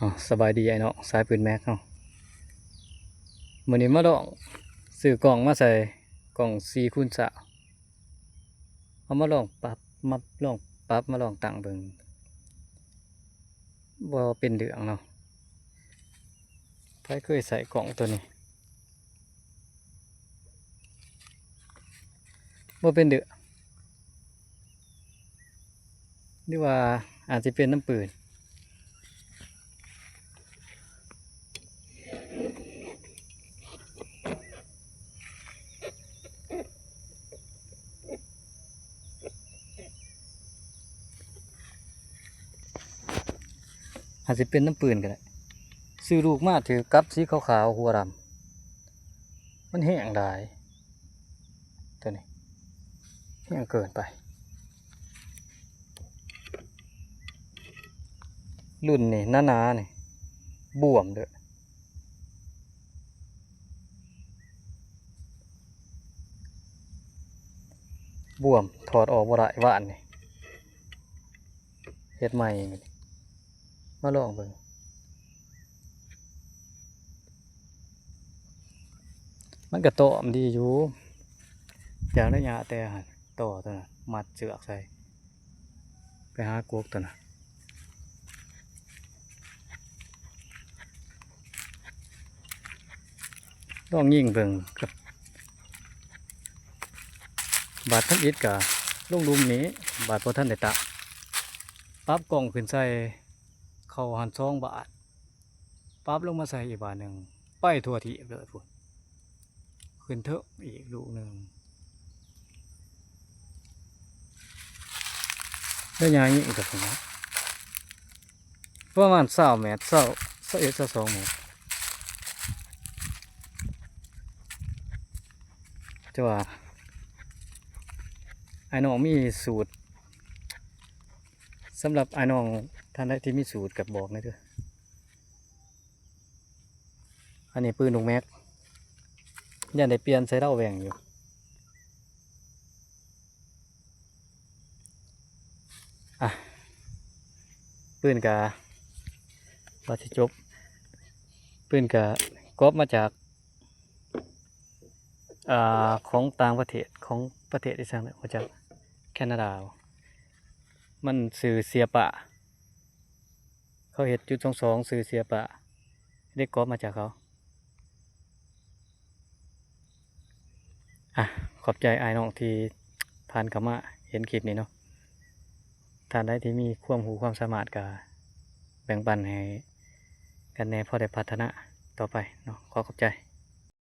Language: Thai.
อ๋อสบายดีไอ้เนาะสายปืนแม็กเนาะมื้อนี้มาลองซื้อกล่องมาใส่กล่อง4x3เอามาลองปรับมาลองปรับมาลองตั้งเบิ่งบ่เป็นเรื่องเนาะใครเคยใส่กล่องตัวนี้บ่เป็นเรื่องหรือว่าอาจจะเป็นน้ำปืนอาจจะเป็นน้ำปืนก็ได้ซื้อลูกมาถือกับสีขาวๆหัวดำมันแห้งได้ตัวนี้แห้งเกินไปรุ่นนี่หนาๆนี่บวมเด้อบวมถอดออกบ่ได้ว่านนี่เฮ็ดใหม่นี่มาลองเบิ่งมันก็โตมดีอยู่อย่างระยะแต่ต่อตัวน่ะมัดเสือกใส่ไปหากวกตัวน่ะลองยิงเบิ่งกับบาดทันอิดกะลงลุมนี้บาดพอท่านได้ตะปรั๊บกล่องขึ้นใส่เข้าหัน2 บาทปรั๊บลงมาใส่อีกบาทหนึ่งไปทั่วที่เลยพุ่นขึ้นเถอะอีกลูกหนึ่งได้ยางนี้อีกตัวนะประมาณ20 เมตร21 22 เมตรจะว่าไอ้น้องมีสูตรสำหรับไอ้น้องท่านใดที่มีสูตรกับบอกนะเด้ออันนี้ปืนลูกแม็กยันได้เปลี่ยนใส่เล่าแหว่งอยู่อ่ะปืนกะว่าจะจบปืนกะก๊อปมาจากของต่างประเทศของประเทศที่สั่งมาจากแคนาดามันสื่อเสียปะเขาเห็ดจุด 22สื่อเสียปะได้ก๊อปมาจากเขาอ่ะขอบใจไอ้น้องที่ผ่านเข้ามาเห็นคลิปนี้เนาะท่านใดที่มีความรู้ความสามารถก็แบ่งปันให้กันแน่พอได้พัฒนาต่อไปเนาะขอบใจ